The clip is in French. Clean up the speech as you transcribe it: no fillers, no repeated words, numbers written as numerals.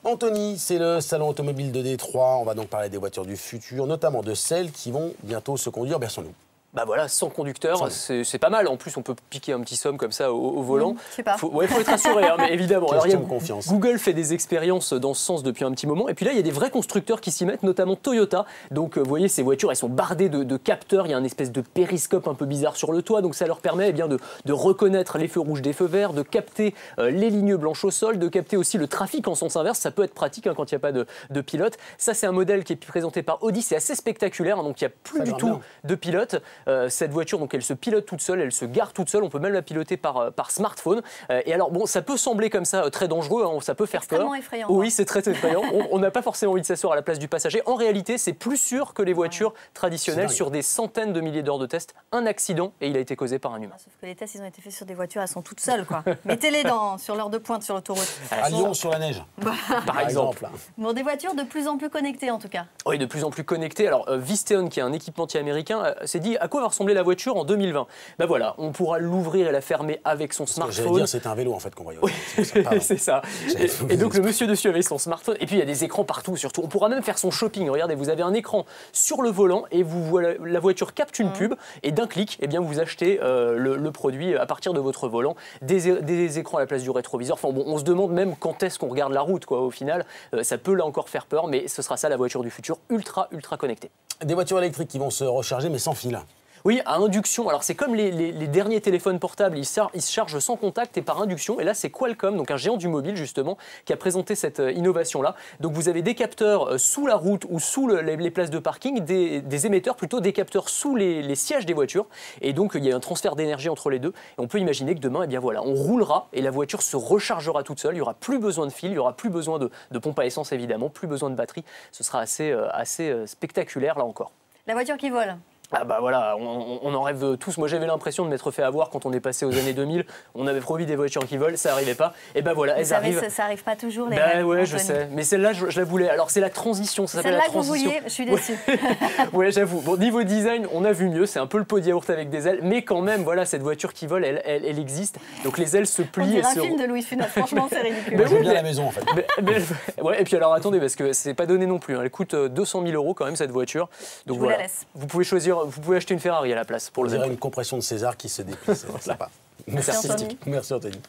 Anthony, c'est le salon automobile de Détroit. On va donc parler des voitures du futur, notamment de celles qui vont bientôt se conduire vers nous. Bah voilà, sans conducteur, c'est pas mal. En plus, on peut piquer un petit somme comme ça au volant. Je sais pas. Faut être assuré, hein, mais évidemment. Alors, confiance. Google fait des expériences dans ce sens depuis un petit moment. Et puis là, il y a des vrais constructeurs qui s'y mettent, notamment Toyota. Donc, vous voyez, ces voitures, elles sont bardées de capteurs. Il y a une espèce de périscope un peu bizarre sur le toit. Donc, ça leur permet de reconnaître les feux rouges des feux verts, de capter les lignes blanches au sol, de capter aussi le trafic en sens inverse. Ça peut être pratique quand il n'y a pas de pilote. Ça, c'est un modèle qui est présenté par Audi. C'est assez spectaculaire. Donc, il n'y a plus du tout de pilote. Cette voiture, donc elle se pilote toute seule, elle se gare toute seule, on peut même la piloter par smartphone. Et alors, bon, ça peut sembler comme ça très dangereux, hein, ça peut faire peur. Extrêmement effrayant. Oui, c'est très effrayant. On n'a pas forcément envie de s'asseoir à la place du passager. En réalité, c'est plus sûr que les voitures traditionnelles. Sur des centaines de milliers d'heures de tests, un accident et il a été causé par un humain. Sauf que les tests, ils ont été faits sur des voitures, elles sont toutes seules, quoi. Mettez-les sur l'heure de pointe sur l'autoroute. À Lyon, sur la neige. Par exemple. Bon, des voitures de plus en plus connectées, en tout cas. Oui, de plus en plus connectées. Alors, Visteon, qui est un équipementier américain, s'est dit à quoi va ressembler la voiture en 2020. Ben voilà, on pourra l'ouvrir et la fermer avec son smartphone. J'allais dire, c'est un vélo en fait qu'on voyait. Oui, c'est ça. Et donc le monsieur dessus avec son smartphone. Et puis il y a des écrans partout, surtout. On pourra même faire son shopping. Regardez, vous avez un écran sur le volant et la voiture capte une pub et d'un clic, eh bien, vous achetez le produit à partir de votre volant. Des écrans à la place du rétroviseur. Enfin bon, on se demande même quand est-ce qu'on regarde la route, quoi. Au final, ça peut là encore faire peur, mais ce sera ça la voiture du futur, ultra connectée. Des voitures électriques qui vont se recharger mais sans fil. Oui, à induction. Alors, c'est comme les derniers téléphones portables, ils se chargent sans contact et par induction. Et là, c'est Qualcomm, donc un géant du mobile, justement, qui a présenté cette innovation-là. Donc, vous avez des capteurs sous la route ou sous les places de parking, des émetteurs, plutôt des capteurs sous les sièges des voitures. Et donc, il y a un transfert d'énergie entre les deux. Et on peut imaginer que demain, eh bien, voilà, on roulera et la voiture se rechargera toute seule. Il n'y aura plus besoin de fil, il n'y aura plus besoin de pompe à essence, évidemment, plus besoin de batterie. Ce sera assez spectaculaire, là encore. La voiture qui vole. Ah bah voilà, on en rêve tous. Moi j'avais l'impression de m'être fait avoir quand on est passé aux années 2000. On avait promis des voitures qui volent, ça n'arrivait pas. Et bah voilà, elles arrivent. Ça arrive pas toujours les bah rêves, ouais, Anthony. je sais. Mais celle-là, je la voulais. Alors c'est la transition, ça s'appelle la transition. Celle-là que vous vouliez, je suis déçue. Ouais, j'avoue. Bon, niveau design, on a vu mieux. C'est un peu le pot de yaourt avec des ailes. Mais quand même, voilà, cette voiture qui vole, elle existe. Donc les ailes se plient. On dirait un film de Louis Funès. Franchement, c'est ridicule. J'aime bien la maison en fait. Ouais, et puis alors attendez, parce que c'est pas donné non plus. Hein. Elle coûte 200 000 € quand même cette voiture. Donc je vous voilà. la laisse. Vous pouvez choisir, vous pouvez acheter une Ferrari à la place pour On le dirait une compression de César qui se déplie. C'est sympa. Merci Anthony. Merci Anthony.